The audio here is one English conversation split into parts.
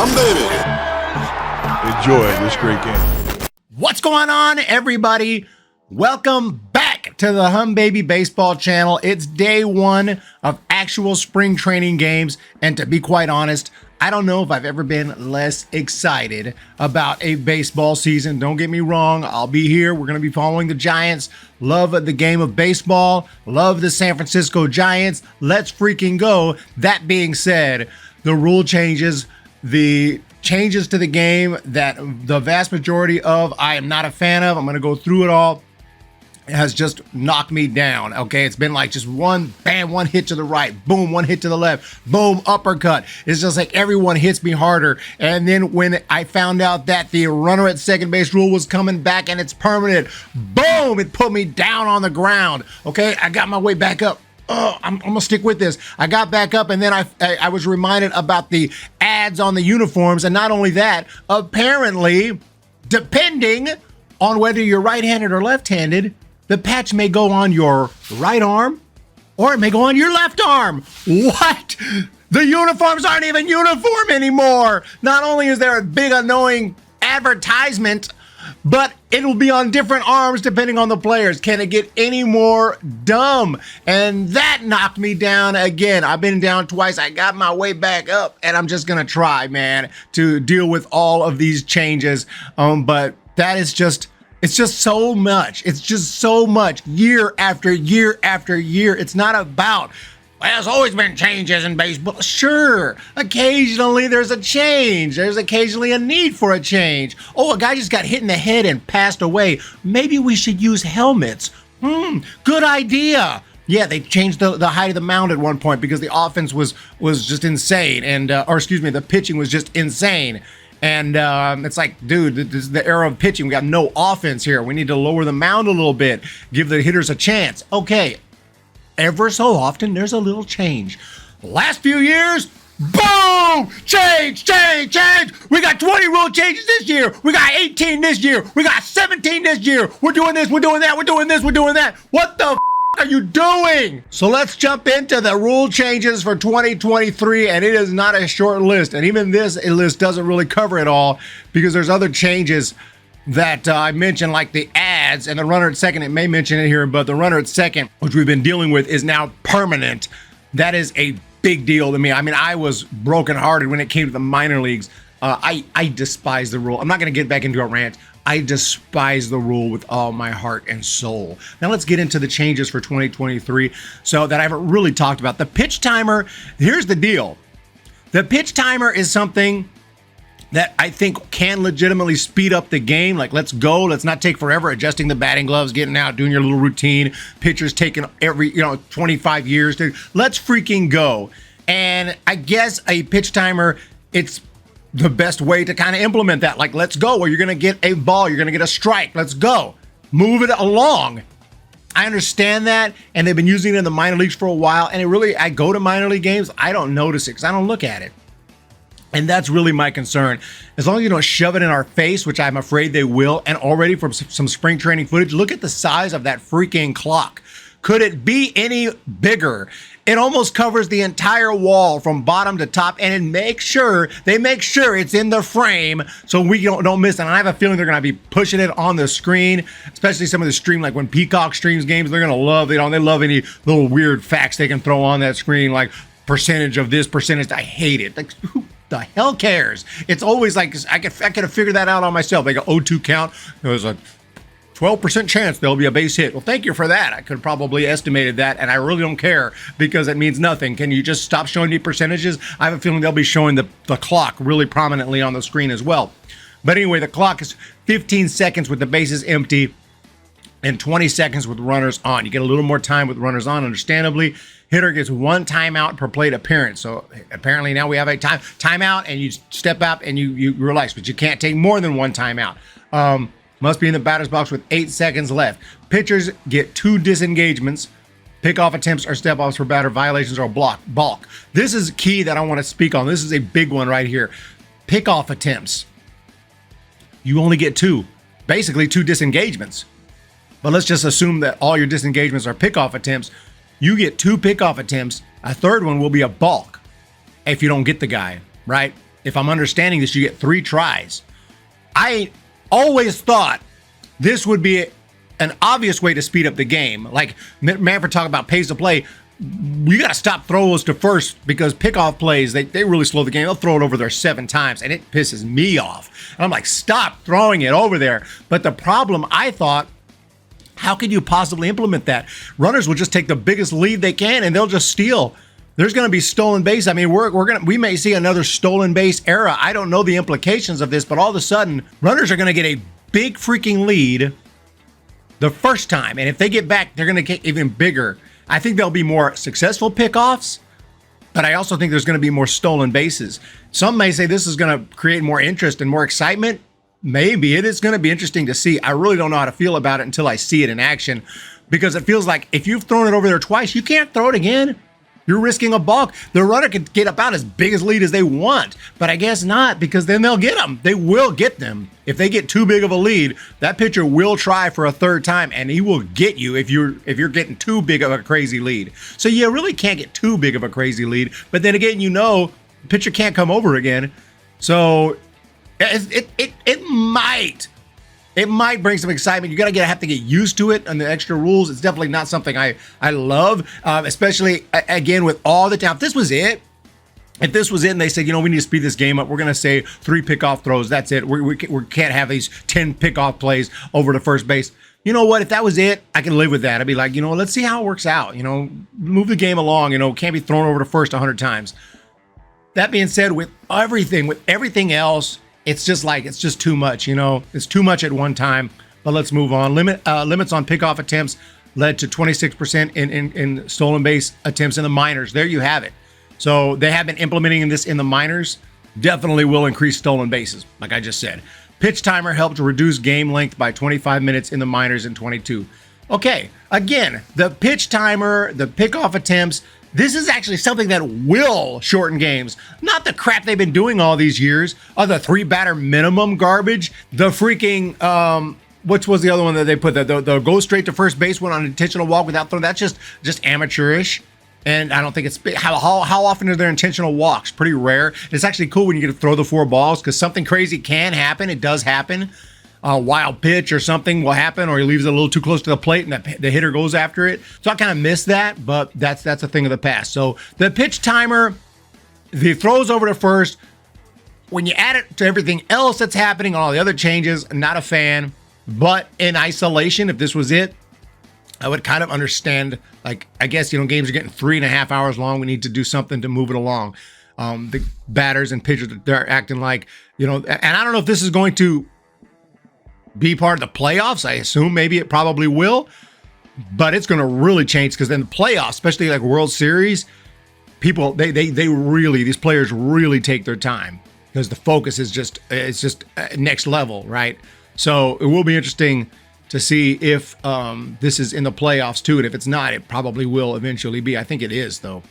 baby. Enjoy this great game. What's going on, everybody? Welcome back to the Humm Baby Baseball channel. It's day one of actual spring training games, and to be quite honest, I don't know if I've ever been less excited about a baseball season. Don't get me wrong, I'll be here. We're going to be following the Giants. Love the game of baseball. Love the San Francisco Giants. Let's freaking go. That being said, the rule changes, the changes to the game that the vast majority of I am not a fan of. I'm going to go through it all. It has just knocked me down. Okay, it's been like just one bam, one hit to the right, boom, one hit to the left, boom, uppercut. It's just like everyone hits me harder. And then when I found out that the runner at second base rule was coming back and it's permanent, boom, it put me down on the ground. Okay, I got my way back up. Oh, I'm gonna stick with this. I got back up, and then I was reminded about the ads on the uniforms, and not only that, apparently, depending on whether you're right-handed or left-handed, the patch may go on your right arm, or it may go on your left arm. What? The uniforms aren't even uniform anymore. Not only is there a big annoying advertisement, but it will be on different arms depending on the players. Can it get any more dumb? And that knocked me down again. I've been down twice. I got my way back up, and I'm just gonna try, man, to deal with all of these changes. But that is just, it's just so much. It's just so much year after year after year. It's not about, well, there's always been changes in baseball. Sure, occasionally there's a change. There's occasionally a need for a change. Oh, a guy just got hit in the head and passed away. Maybe we should use helmets. Good idea. Yeah, they changed the height of the mound at one point because the offense was just insane, and or excuse me, the pitching was just insane. And it's like, dude, this is the era of pitching. We got no offense here. We need to lower the mound a little bit, give the hitters a chance. Okay. Ever so often, there's a little change. The last few years, boom! Change! We got 20 rule changes this year. We got 18 this year. We got 17 this year. We're doing this, we're doing that, we're doing this, we're doing that. What the are you doing? So let's jump into the rule changes for 2023, and it is not a short list. And even this list doesn't really cover it all because there's other changes that I mentioned, like the ads and the runner at second. It may mention it here, but the runner at second, which we've been dealing with, is now permanent. That is a big deal to me. I mean, I was brokenhearted when it came to the minor leagues. I despise the rule. I'm not going to get back into a rant. I despise the rule with all my heart and soul. Now let's get into the changes for 2023. So that I haven't really talked about. The pitch timer, here's the deal. The pitch timer is something that I think can legitimately speed up the game. Like, let's go. Let's not take forever adjusting the batting gloves, getting out, doing your little routine. Pitchers taking every, 25 years. Let's freaking go. And I guess a pitch timer, it's the best way to kind of implement that. Like, let's go. Or you're going to get a ball. You're going to get a strike. Let's go. Move it along. I understand that. And they've been using it in the minor leagues for a while. And it really, I go to minor league games, I don't notice it because I don't look at it. And that's really my concern. As long as you don't shove it in our face, which I'm afraid they will, and already from some spring training footage, look at the size of that freaking clock. Could it be any bigger? It almost covers the entire wall from bottom to top, and they make sure it's in the frame so we don't miss it. And I have a feeling they're going to be pushing it on the screen, especially some of the stream, like when Peacock streams games, they're going to love it. They love any little weird facts they can throw on that screen, like percentage of this, percentage. I hate it. Like, who the hell cares? It's always like, I could have figured that out on myself. Like an 0-2 count. There's a 12% chance there'll be a base hit. Well, thank you for that. I could have probably estimated that, and I really don't care because it means nothing. Can you just stop showing me percentages? I have a feeling they'll be showing the clock really prominently on the screen as well. But anyway, the clock is 15 seconds with the bases empty and 20 seconds with runners on. You get a little more time with runners on, understandably. Hitter gets one timeout per plate appearance. So apparently now we have a timeout, and you step out and you relax, but you can't take more than one timeout. Must be in the batter's box with 8 seconds left. Pitchers get 2 disengagements. Pickoff attempts or step-offs for batter violations or balk. This is key that I want to speak on. This is a big one right here. Pickoff attempts. You only get 2. Basically 2 disengagements. But let's just assume that all your disengagements are pickoff attempts. You get 2 pickoff attempts. A third one will be a balk if you don't get the guy, right? if I'm understanding this, you get 3 tries. I always thought this would be an obvious way to speed up the game. Like Manfred talked about pace of play. You got to stop throws to first because pickoff plays, they really slow the game. They'll throw it over there 7 times, and it pisses me off. And I'm like, stop throwing it over there. But the problem, I thought, how could you possibly implement that? Runners will just take the biggest lead they can, and they'll just steal. There's going to be stolen base. I mean, we may see another stolen base era. I don't know the implications of this, but all of a sudden, runners are going to get a big freaking lead the first time. And if they get back, they're going to get even bigger. I think there'll be more successful pickoffs, but I also think there's going to be more stolen bases. Some may say this is going to create more interest and more excitement. Maybe it is going to be interesting to see. I really don't know how to feel about it until I see it in action, because it feels like if you've thrown it over there twice, you can't throw it again. You're risking a balk. The runner can get about as big a lead as they want, but I guess not, because then they'll get them. They will get them. If they get too big of a lead, that pitcher will try for a third time, and he will get you if you're getting too big of a crazy lead. So you really can't get too big of a crazy lead, but then again, the pitcher can't come over again. So it might bring some excitement. You have to get used to it and the extra rules. It's definitely not something I love, especially again with all the time. If this was it and they said, we need to speed this game up, we're going to say 3 pickoff throws. That's it. We can't have these 10 pickoff plays over to first base. You know what? If that was it, I can live with that. I'd be like, let's see how it works out. Move the game along. Can't be thrown over to first 100 times. That being said, with everything else, it's just too much, it's too much at one time. But let's move on. Limits on pickoff attempts led to 26% in stolen base attempts in the minors. There you have it. So they have been implementing this in the minors. Definitely will increase stolen bases, like I just said. Pitch timer helped reduce game length by 25 minutes in the minors in 22. Okay, again, the pitch timer, the pickoff attempts, this is actually something that will shorten games. Not the crap they've been doing all these years. The 3-batter minimum garbage. The freaking, which was the other one that they put? The go straight to first base one on intentional walk without throwing. That's just amateurish. And I don't think it's, how often are there intentional walks? Pretty rare. It's actually cool when you get to throw the 4 balls, because something crazy can happen. It does happen. A wild pitch or something will happen, or he leaves it a little too close to the plate and the hitter goes after it. So I kind of miss that, but that's a thing of the past. So the pitch timer, the throws over to first, when you add it to everything else that's happening, all the other changes, not a fan. But in isolation, if this was it, I would kind of understand. Like, I guess, games are getting 3.5 hours long. We need to do something to move it along. The batters and pitchers, they're acting like, and I don't know if this is going to be part of the playoffs. I assume maybe it probably will, but it's going to really change, because then the playoffs, especially like World Series, people, these players really take their time, because the focus is just next level, right? So it will be interesting to see if this is in the playoffs too, and if it's not, it probably will eventually be. I think it is, though.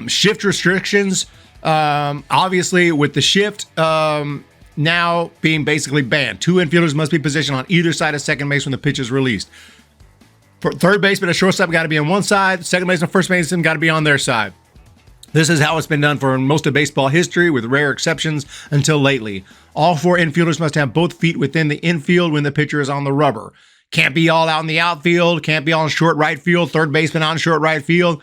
Shift restrictions, obviously with the shift, now being basically banned. 2 infielders must be positioned on either side of second base when the pitch is released. For third baseman and shortstop got to be on one side. Second baseman and first baseman got to be on their side. This is how it's been done for most of baseball history, with rare exceptions until lately. All 4 infielders must have both feet within the infield when the pitcher is on the rubber. Can't be all out in the outfield. Can't be all in short right field. Third baseman on short right field.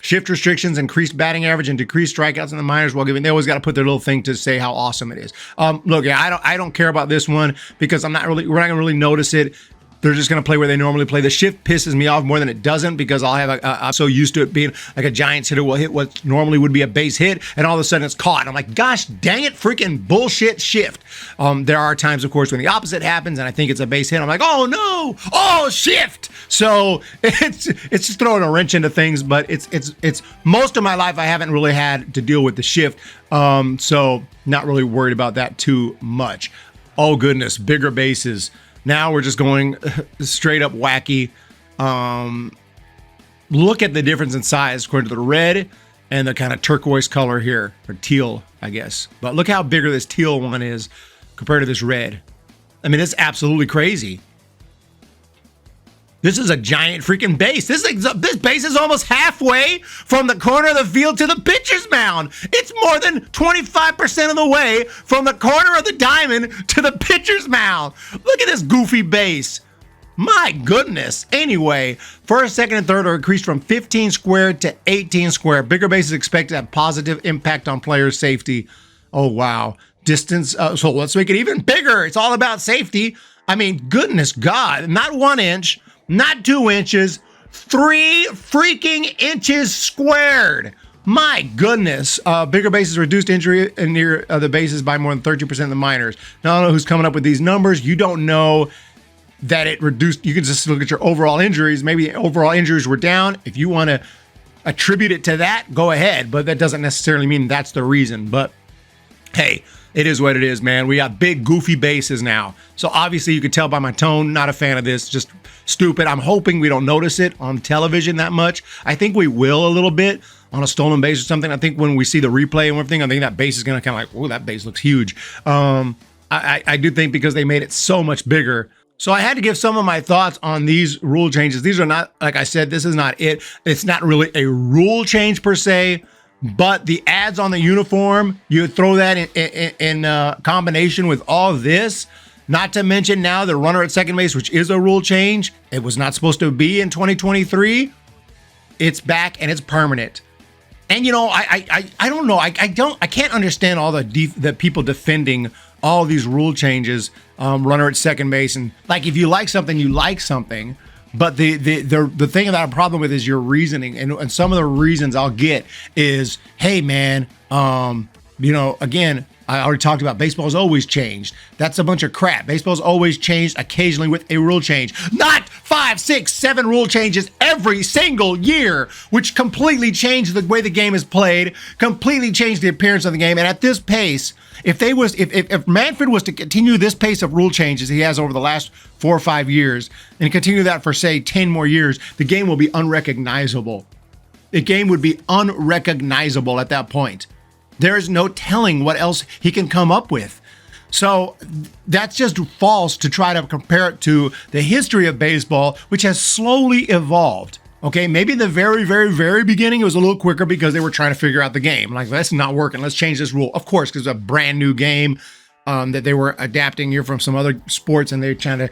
Shift restrictions, increased batting average, and decreased strikeouts in the minors while giving. They always got to put their little thing to say how awesome it is. Look, I don't care about this one, because we're not gonna really notice it. They're just going to play where they normally play. The shift pisses me off more than it doesn't, because I'll have I'm so used to it being like a Giants hitter will hit what normally would be a base hit, and all of a sudden it's caught. And I'm like, gosh dang it, freaking bullshit shift. There are times, of course, when the opposite happens and I think it's a base hit. I'm like, oh no, oh shift. So it's just throwing a wrench into things, but it's most of my life I haven't really had to deal with the shift. So not really worried about that too much. Oh goodness, bigger bases. Now we're just going straight up wacky. Look at the difference in size according to the red and the kind of turquoise color here, or teal, I guess. But look how bigger this teal one is compared to this red. I mean, it's absolutely crazy. This is a giant freaking base. This base is almost halfway from the corner of the field to the pitcher's mound. It's more than 25% of the way from the corner of the diamond to the pitcher's mound. Look at this goofy base. My goodness. Anyway, first, second, and third are increased from 15 square to 18 square. Bigger base is expected to have positive impact on players' safety. Oh, wow. Distance. So let's make it even bigger. It's all about safety. I mean, goodness God. Not 1 inch. Not 2 inches, 3 freaking inches squared. My goodness. Bigger bases reduced injury near the bases by more than 13% of the minors. Now, I don't know who's coming up with these numbers. You don't know that it reduced. You can just look at your overall injuries. Maybe overall injuries were down. If you want to attribute it to that, go ahead. But that doesn't necessarily mean that's the reason. But hey, it is what it is, man. We got big, goofy bases now. So obviously you could tell by my tone, not a fan of this, just stupid. I'm hoping we don't notice it on television that much. I think we will a little bit on a stolen base or something. I think when we see the replay and everything, I think that base is going to kind of like, oh, that base looks huge. I do think because they made it so much bigger. So I had to give some of my thoughts on these rule changes. These are not, like I said, this is not it. It's not really a rule change per se. But the ads on the uniform, you throw that in combination with all this, not to mention now the runner at second base, which is a rule change. It was not supposed to be in 2023. It's back and it's permanent. And you know, I don't know. I can't understand all the people defending all these rule changes. Runner at second base, and like if you like something, you like something. But the thing that I have a problem with is your reasoning, and some of the reasons I'll get is, hey man, again, I already talked about baseball's always changed. That's a bunch of crap. Baseball's always changed, occasionally with a rule change, not 5, 6, 7 rule changes every single year, which completely changed the way the game is played, completely changed the appearance of the game. And at this pace, if Manfred was to continue this pace of rule changes he has over the last 4 or 5 years and continue that for say 10 more years, the game will be unrecognizable. The game would be unrecognizable at that point. There is no telling what else he can come up with. So that's just false to try to compare it to the history of baseball, which has slowly evolved. Okay, maybe in the very, very, very beginning, it was a little quicker because they were trying to figure out the game. Like, that's not working. Let's change this rule. Of course, because it's a brand new game that they were adapting here from some other sports, and they're trying to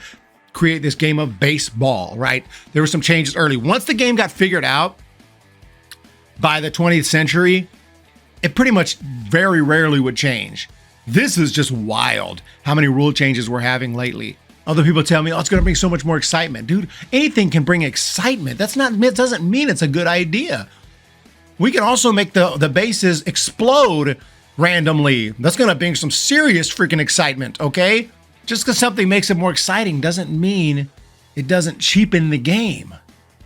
create this game of baseball, right? There were some changes early. Once the game got figured out by the 20th century, it pretty much very rarely would change. This is just wild how many rule changes we're having lately. Other people tell me, oh, it's going to bring so much more excitement. Dude, anything can bring excitement. It doesn't mean it's a good idea. We can also make the bases explode randomly. That's going to bring some serious freaking excitement, okay? Just because something makes it more exciting doesn't mean it doesn't cheapen the game.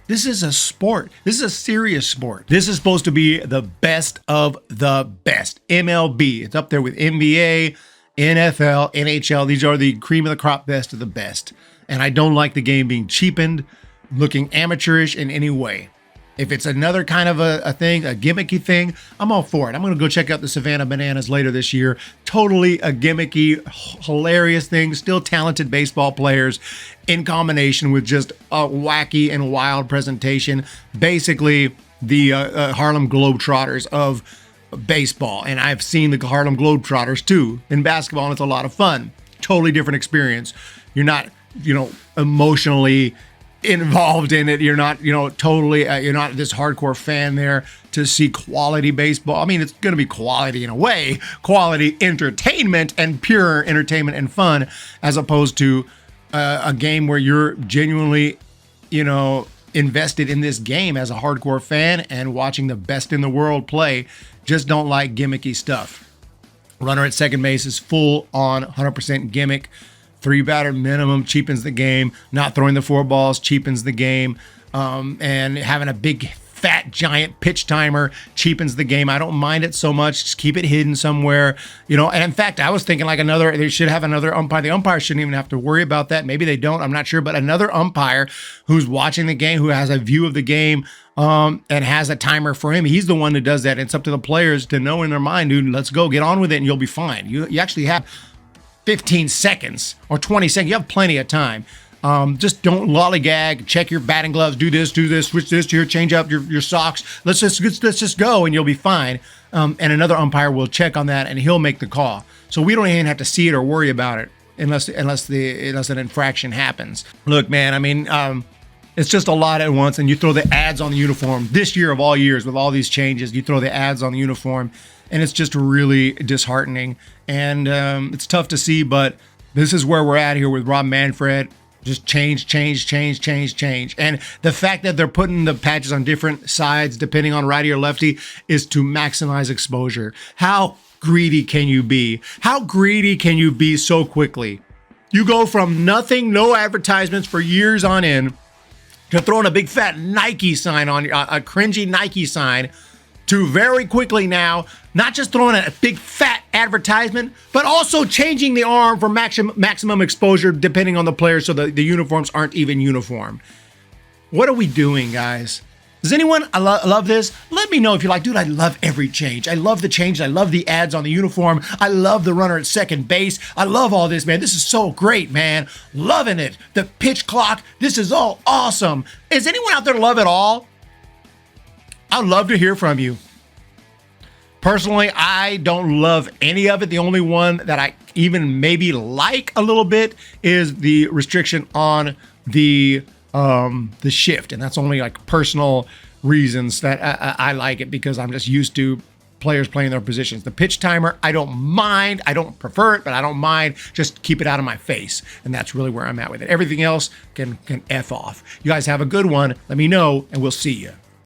This is a sport. This is a serious sport. This is supposed to be the best of the best. MLB. It's up there with NBA, NFL, NHL. These are the cream of the crop, best of the best. And I don't like the game being cheapened, looking amateurish in any way. If it's another kind of a thing, a gimmicky thing, I'm all for it. I'm going to go check out the Savannah Bananas later this year. Totally a gimmicky, hilarious thing. Still talented baseball players in combination with just a wacky and wild presentation. Basically, the Harlem Globetrotters of baseball. And I've seen the Harlem Globetrotters too in basketball, and it's a lot of fun. Totally different experience. You're not, emotionally involved in it. You're not, totally, you're not this hardcore fan there to see quality baseball. I mean, it's going to be quality in a way, quality entertainment and pure entertainment and fun, as opposed to a game where you're genuinely, invested in this game as a hardcore fan and watching the best in the world play. Just don't like gimmicky stuff. Runner at second base is full on 100% gimmick. 3-batter minimum cheapens the game. Not throwing the 4 balls cheapens the game. And having a big, fat, giant pitch timer cheapens the game. I don't mind it so much. Just keep it hidden somewhere. And in fact, I was thinking they should have another umpire. The umpire shouldn't even have to worry about that. Maybe they don't. I'm not sure. But another umpire who's watching the game, who has a view of the game, and has a timer for him. He's the one that does that. It's up to the players to know in their mind, dude, let's go, get on with it, and you'll be fine. You actually have 15 seconds or 20 seconds. You have plenty of time. Just don't lollygag. Check your batting gloves. Do this. Switch this to your change up your socks. Let's just go, and you'll be fine. And another umpire will check on that, and he'll make the call. So we don't even have to see it or worry about it unless an infraction happens. Look, man. I mean, it's just a lot at once, and you throw the ads on the uniform. This year of all years, with all these changes, you throw the ads on the uniform, and it's just really disheartening. And it's tough to see, but this is where we're at here with ROB Manfred. Just change. And the fact that they're putting the patches on different sides, depending on righty or lefty, is to maximize exposure. How greedy can you be? How greedy can you be so quickly? You go from nothing, no advertisements for years on end, to throwing a big fat Nike sign on a cringy Nike sign, to very quickly now, not just throwing a big fat advertisement, but also changing the arm for maximum exposure depending on the player, so the uniforms aren't even uniform. What are we doing, guys? Does anyone love this? Let me know if you're like, dude, I love every change. I love the change. I love the ads on the uniform. I love the runner at second base. I love all this, man. This is so great, man. Loving it. The pitch clock. This is all awesome. Is anyone out there love it all? I'd love to hear from you. Personally, I don't love any of it. The only one that I even maybe like a little bit is the restriction on the shift, and that's only like personal reasons that I like it, because I'm just used to players playing their positions. The pitch timer, I don't mind. I don't prefer it, but I don't mind. Just keep it out of my face, and that's really where I'm at with it. Everything else can F off. You guys have a good one. Let me know, and we'll see you.